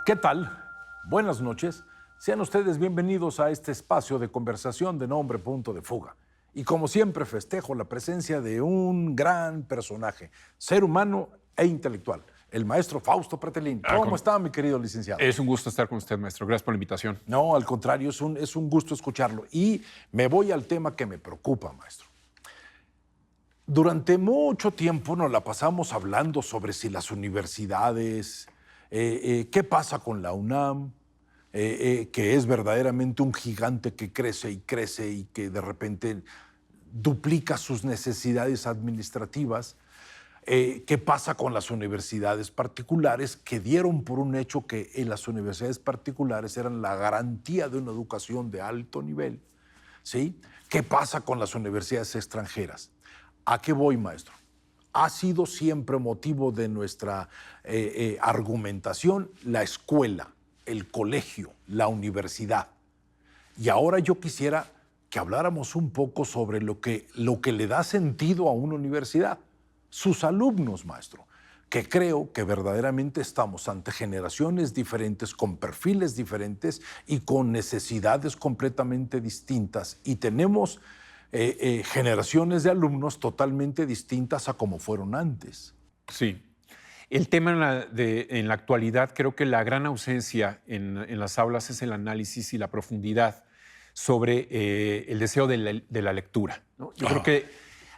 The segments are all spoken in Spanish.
¿Qué tal? Buenas noches. Sean ustedes bienvenidos a este espacio de conversación de nombre Punto de Fuga. Y como siempre festejo la presencia de un gran personaje, ser humano e intelectual, el maestro Fausto Pretelín. ¿Cómo está, mi querido licenciado? Es un gusto estar con usted, maestro. Gracias por la invitación. No, al contrario, es un gusto escucharlo. Y me voy al tema que me preocupa, maestro. Durante mucho tiempo nos la pasamos hablando sobre si las universidades, qué pasa con la UNAM, que es verdaderamente un gigante que crece y que de repente duplica sus necesidades administrativas. ¿Qué pasa con las universidades particulares que dieron por un hecho que en las universidades particulares eran la garantía de una educación de alto nivel? ¿Sí? ¿Qué pasa con las universidades extranjeras? ¿A qué voy, maestro? Ha sido siempre motivo de nuestra argumentación la escuela, el colegio, la universidad. Y ahora yo quisiera que habláramos un poco sobre lo que le da sentido a una universidad. Sus alumnos, maestro, que creo que verdaderamente estamos ante generaciones diferentes, con perfiles diferentes y con necesidades completamente distintas. Y tenemos generaciones de alumnos totalmente distintas a como fueron antes. Sí. El tema en la actualidad, creo que la gran ausencia en las aulas es el análisis y la profundidad sobre el deseo de la lectura, ¿no? Yo creo que,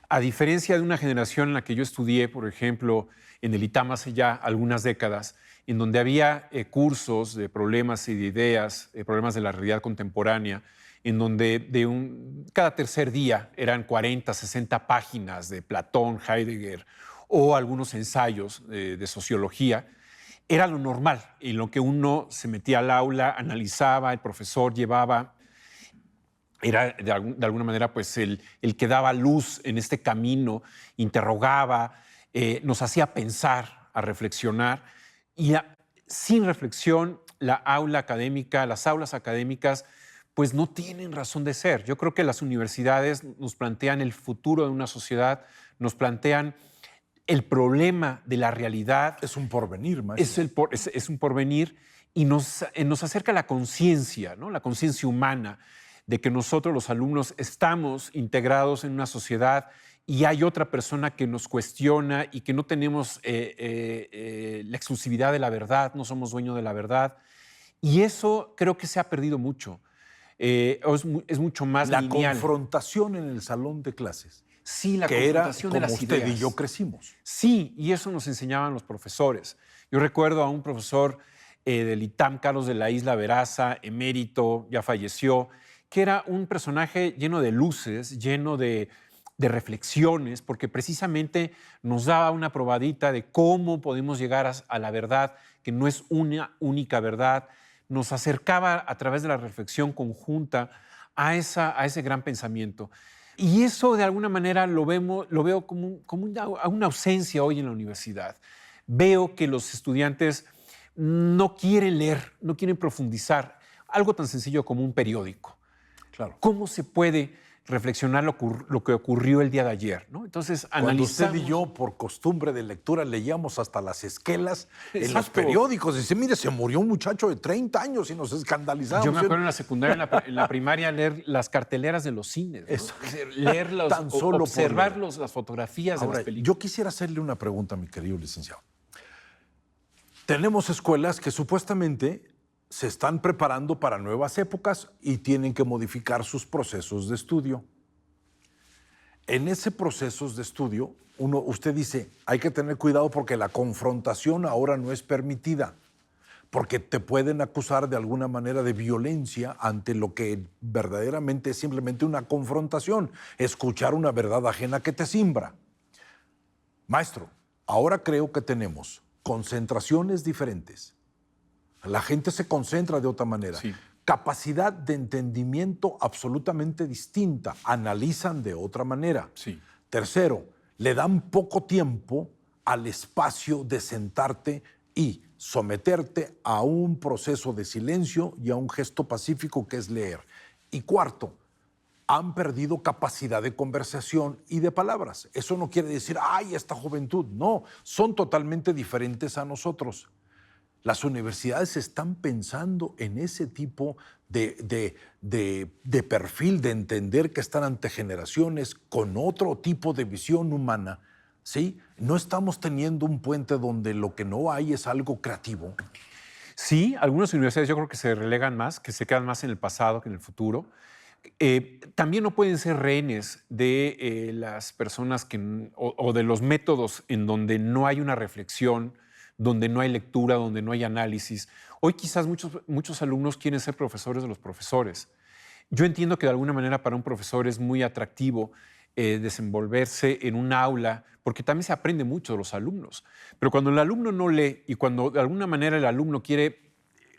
a diferencia de una generación en la que yo estudié, por ejemplo, en el ITAM hace ya algunas décadas, en donde había cursos de problemas y de ideas, problemas de la realidad contemporánea, en donde cada tercer día eran 40, 60 páginas de Platón, Heidegger o algunos ensayos de sociología, era lo normal, en lo que uno se metía al aula, analizaba, el profesor llevaba. Era de alguna manera pues el que daba luz en este camino, interrogaba, nos hacía pensar, a reflexionar. Y sin reflexión, las aulas académicas, pues no tienen razón de ser. Yo creo que las universidades nos plantean el futuro de una sociedad, nos plantean el problema de la realidad. Es un porvenir, maestro. Es un porvenir y nos acerca a la conciencia, ¿no? La conciencia humana, de que nosotros los alumnos estamos integrados en una sociedad y hay otra persona que nos cuestiona y que no tenemos la exclusividad de la verdad, no somos dueños de la verdad. Y eso creo que se ha perdido mucho. Es mucho más lineal. La confrontación en el salón de clases. Sí, la que confrontación era de las como usted ideas. y yo crecimos. Sí, y eso nos enseñaban los profesores. Yo recuerdo a un profesor del ITAM, Carlos de la Isla Veraza, emérito, ya falleció, que era un personaje lleno de luces, lleno de reflexiones, porque precisamente nos daba una probadita de cómo podemos llegar a la verdad, que no es una única verdad. Nos acercaba a través de la reflexión conjunta a ese gran pensamiento. Y eso de alguna manera lo veo como una ausencia hoy en la universidad. Veo que los estudiantes no quieren leer, no quieren profundizar. Algo tan sencillo como un periódico. Claro. ¿Cómo se puede reflexionar lo que ocurrió el día de ayer, ¿no? Entonces, cuando analizamos. Usted y yo, por costumbre de lectura, leíamos hasta las esquelas en los Exacto. periódicos. Dice, mire, se murió un muchacho de 30 años y nos escandalizamos. Yo me acuerdo en la secundaria, en la primaria, leer las carteleras de los cines, ¿no? Eso. Es decir, leerlos, Tan solo observar las fotografías Ahora, de las películas. yo quisiera hacerle una pregunta, mi querido licenciado. Tenemos escuelas que supuestamente se están preparando para nuevas épocas y tienen que modificar sus procesos de estudio. En ese proceso de estudio, usted dice, hay que tener cuidado porque la confrontación ahora no es permitida, porque te pueden acusar de alguna manera de violencia ante lo que verdaderamente es simplemente una confrontación, escuchar una verdad ajena que te simbra. Maestro, ahora creo que tenemos concentraciones diferentes. La gente se concentra de otra manera. Sí. Capacidad de entendimiento absolutamente distinta. Analizan de otra manera. Sí. Tercero, le dan poco tiempo al espacio de sentarte y someterte a un proceso de silencio y a un gesto pacífico que es leer. Y cuarto, han perdido capacidad de conversación y de palabras. Eso no quiere decir, ¡ay, esta juventud! No, son totalmente diferentes a nosotros. Las universidades están pensando en ese tipo de perfil, de entender que están ante generaciones con otro tipo de visión humana, ¿sí? No estamos teniendo un puente donde lo que no hay es algo creativo. Sí, algunas universidades yo creo que se relegan más, que se quedan más en el pasado que en el futuro. También no pueden ser rehenes de las personas o de los métodos en donde no hay una reflexión, donde no hay lectura, donde no hay análisis. Hoy quizás muchos alumnos quieren ser profesores de los profesores. Yo entiendo que de alguna manera para un profesor es muy atractivo desenvolverse en un aula, porque también se aprende mucho de los alumnos. Pero cuando el alumno no lee y cuando de alguna manera el alumno quiere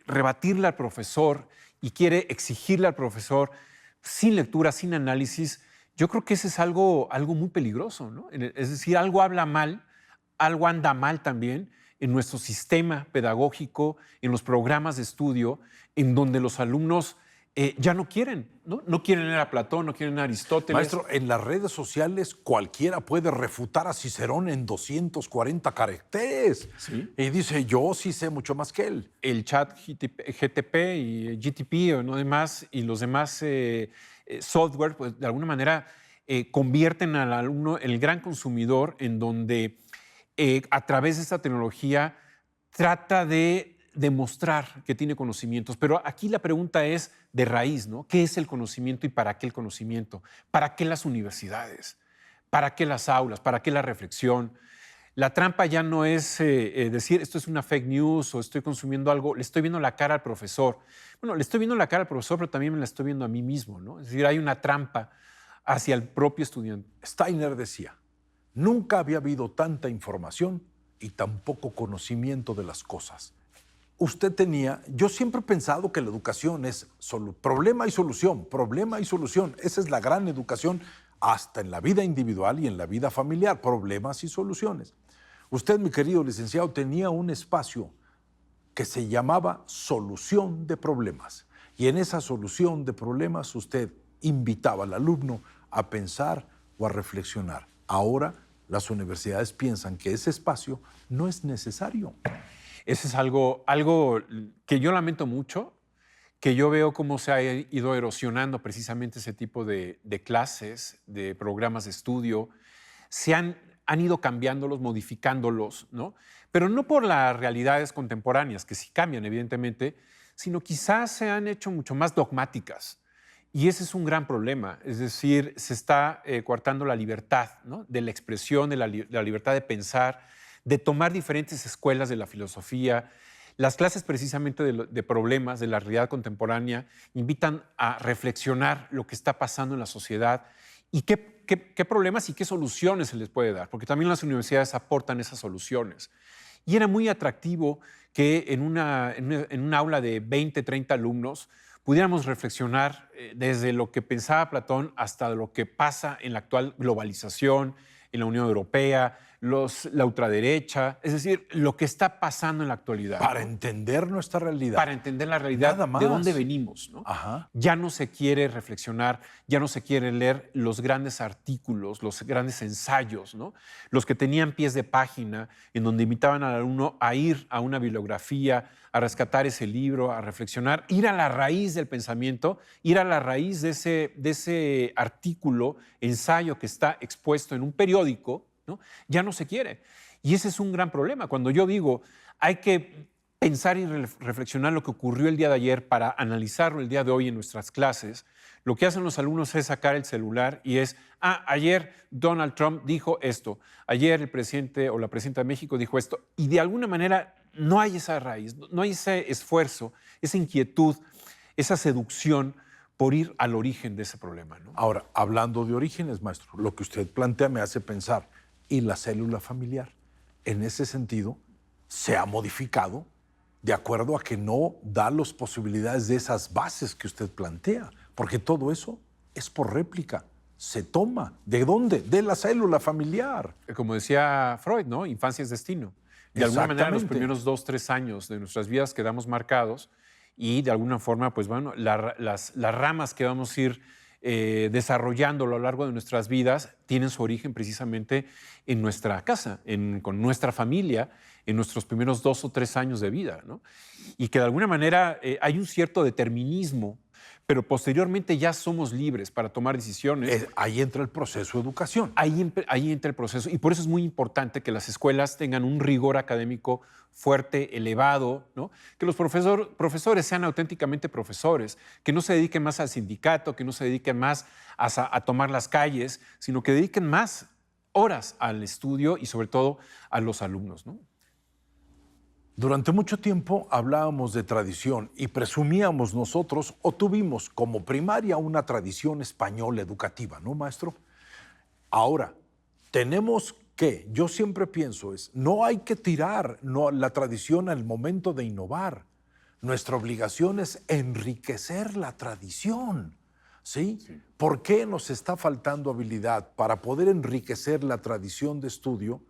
rebatirle al profesor y quiere exigirle al profesor sin lectura, sin análisis, yo creo que ese es algo muy peligroso, ¿no? Es decir, algo habla mal, algo anda mal también en nuestro sistema pedagógico, en los programas de estudio, en donde los alumnos ya no quieren, ¿no? No quieren leer a Platón, no quieren leer a Aristóteles. Maestro, en las redes sociales cualquiera puede refutar a Cicerón en 240 caracteres. Sí. Y dice, yo sí sé mucho más que él. El chat GTP y GTP o no demás, y los demás software, pues de alguna manera convierten al alumno en el gran consumidor en donde a través de esta tecnología trata de demostrar que tiene conocimientos. Pero aquí la pregunta es de raíz, ¿no? ¿Qué es el conocimiento y para qué el conocimiento? ¿Para qué las universidades? ¿Para qué las aulas? ¿Para qué la reflexión? La trampa ya no es decir esto es una fake news o estoy consumiendo algo, le estoy viendo la cara al profesor. Bueno, le estoy viendo la cara al profesor, pero también me la estoy viendo a mí mismo, ¿no? Es decir, hay una trampa hacia el propio estudiante. Steiner decía, nunca había habido tanta información y tan poco conocimiento de las cosas. Yo siempre he pensado que la educación es problema y solución, problema y solución. Esa es la gran educación hasta en la vida individual y en la vida familiar, problemas y soluciones. Usted, mi querido licenciado, tenía un espacio que se llamaba solución de problemas. Y en esa solución de problemas usted invitaba al alumno a pensar o a reflexionar. Ahora las universidades piensan que ese espacio no es necesario. Ese es algo que yo lamento mucho, que yo veo cómo se ha ido erosionando precisamente ese tipo de clases, de programas de estudio. Han ido cambiándolos, modificándolos, ¿no? Pero no por las realidades contemporáneas, que sí cambian, evidentemente, sino quizás se han hecho mucho más dogmáticas. Y ese es un gran problema. Es decir, se está coartando la libertad, ¿no? De la expresión, de la libertad de pensar, de tomar diferentes escuelas de la filosofía. Las clases precisamente de problemas de la realidad contemporánea invitan a reflexionar lo que está pasando en la sociedad y qué problemas y qué soluciones se les puede dar, porque también las universidades aportan esas soluciones. Y era muy atractivo que en un aula de 20, 30 alumnos pudiéramos reflexionar desde lo que pensaba Platón hasta lo que pasa en la actual globalización, en la Unión Europea, la ultraderecha, es decir, lo que está pasando en la actualidad. Para entender nuestra realidad. Para entender la realidad Nada más. de dónde venimos, ¿no? Ajá. Ya no se quiere reflexionar, ya no se quiere leer los grandes artículos, los grandes ensayos, ¿no? Los que tenían pies de página, en donde invitaban al alumno a ir a una bibliografía, a rescatar ese libro, a reflexionar, ir a la raíz del pensamiento, ir a la raíz de ese artículo, ensayo que está expuesto en un periódico, ¿no? Ya no se quiere. Y ese es un gran problema. Cuando yo digo, hay que pensar y reflexionar lo que ocurrió el día de ayer para analizarlo el día de hoy en nuestras clases, lo que hacen los alumnos es sacar el celular y es, ayer Donald Trump dijo esto, ayer el presidente o la presidenta de México dijo esto, y de alguna manera no hay esa raíz, no hay ese esfuerzo, esa inquietud, esa seducción por ir al origen de ese problema, ¿no? Ahora, hablando de orígenes, maestro, lo que usted plantea me hace pensar, ¿y la célula familiar? En ese sentido, se ha modificado de acuerdo a que no da las posibilidades de esas bases que usted plantea, porque todo eso es por réplica. Se toma. ¿De dónde? De la célula familiar. Como decía Freud, ¿no? Infancia es destino. De alguna manera, los primeros 2, 3 años de nuestras vidas quedamos marcados y de alguna forma, pues bueno, las ramas que vamos a ir desarrollando a lo largo de nuestras vidas tienen su origen precisamente en nuestra casa, con nuestra familia, en nuestros primeros 2 o 3 años de vida, ¿no? Y que de alguna manera hay un cierto determinismo, pero posteriormente ya somos libres para tomar decisiones. Ahí entra el proceso de educación. Ahí entra el proceso y por eso es muy importante que las escuelas tengan un rigor académico fuerte, elevado, ¿no? Que los profesores sean auténticamente profesores, que no se dediquen más al sindicato, que no se dediquen más a tomar las calles, sino que dediquen más horas al estudio y sobre todo a los alumnos, ¿no? Durante mucho tiempo hablábamos de tradición y presumíamos nosotros o tuvimos como primaria una tradición española educativa, ¿no, maestro? Ahora, tenemos que, yo siempre pienso, no hay que tirar la tradición al momento de innovar. Nuestra obligación es enriquecer la tradición, ¿sí? ¿Por qué nos está faltando habilidad para poder enriquecer la tradición de estudio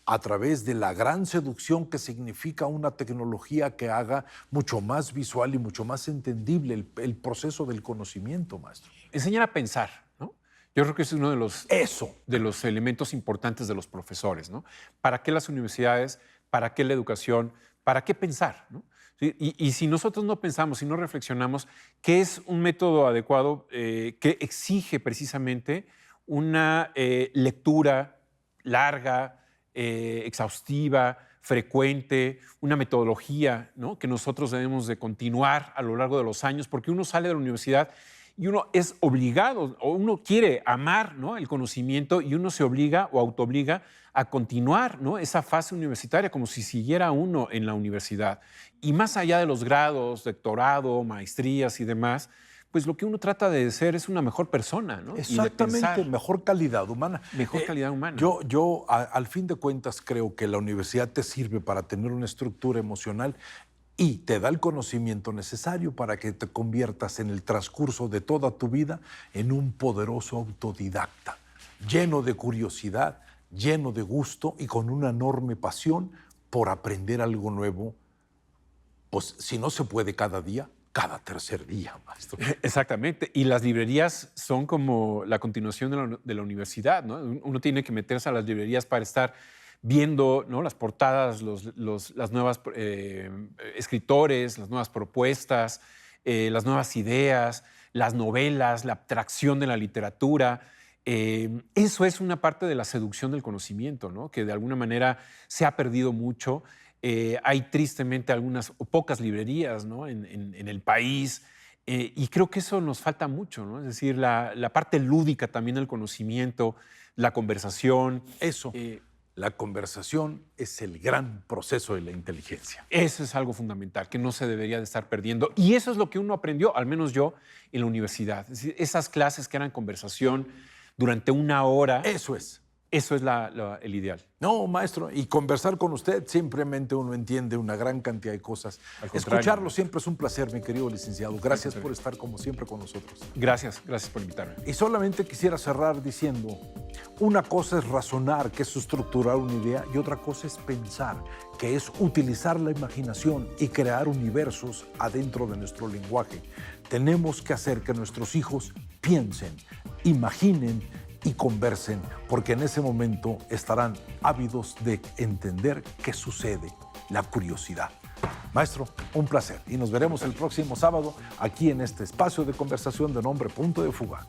a través de la gran seducción que significa una tecnología que haga mucho más visual y mucho más entendible el proceso del conocimiento, maestro? Enseñar a pensar, ¿no? Yo creo que es uno de los elementos importantes de los profesores, ¿no? ¿Para qué las universidades? ¿Para qué la educación? ¿Para qué pensar, ¿no? ¿Sí? Y si nosotros no pensamos, si no reflexionamos, ¿qué es un método adecuado que exige precisamente una lectura larga, exhaustiva, frecuente, una metodología, ¿no? Que nosotros debemos de continuar a lo largo de los años, porque uno sale de la universidad y uno es obligado, o uno quiere amar, ¿no? El conocimiento y uno se obliga o autoobliga a continuar, ¿no? Esa fase universitaria como si siguiera uno en la universidad. Y más allá de los grados, doctorado, maestrías y demás, pues lo que uno trata de ser es una mejor persona, ¿no? Exactamente, mejor calidad humana. Mejor calidad humana. Yo al fin de cuentas, creo que la universidad te sirve para tener una estructura emocional y te da el conocimiento necesario para que te conviertas en el transcurso de toda tu vida en un poderoso autodidacta, lleno de curiosidad, lleno de gusto y con una enorme pasión por aprender algo nuevo. Pues si no se puede cada día, cada tercer día, maestro. Exactamente. Y las librerías son como la continuación de la universidad, ¿no? Uno tiene que meterse a las librerías para estar viendo, ¿no? Las portadas, las nuevas escritores, las nuevas propuestas, las nuevas ideas, las novelas, la abstracción de la literatura. Eso es una parte de la seducción del conocimiento, ¿no? Que de alguna manera se ha perdido mucho. Hay tristemente algunas o pocas librerías, ¿no? en el país y creo que eso nos falta mucho, ¿no? Es decir, la parte lúdica también del conocimiento, la conversación. Eso, la conversación es el gran proceso de la inteligencia. Eso es algo fundamental que no se debería de estar perdiendo y eso es lo que uno aprendió, al menos yo, en la universidad. Es decir, esas clases que eran conversación durante 1 hora. Eso es. Eso es el ideal. No, maestro, y conversar con usted, simplemente uno entiende una gran cantidad de cosas. Escucharlo siempre es un placer, mi querido licenciado. Gracias por estar como siempre con nosotros. Gracias por invitarme. Y solamente quisiera cerrar diciendo, una cosa es razonar, que es estructurar una idea, y otra cosa es pensar, que es utilizar la imaginación y crear universos adentro de nuestro lenguaje. Tenemos que hacer que nuestros hijos piensen, imaginen y conversen, porque en ese momento estarán ávidos de entender qué sucede, la curiosidad. Maestro, un placer y nos veremos el próximo sábado aquí en este espacio de conversación de nombre Punto de Fuga.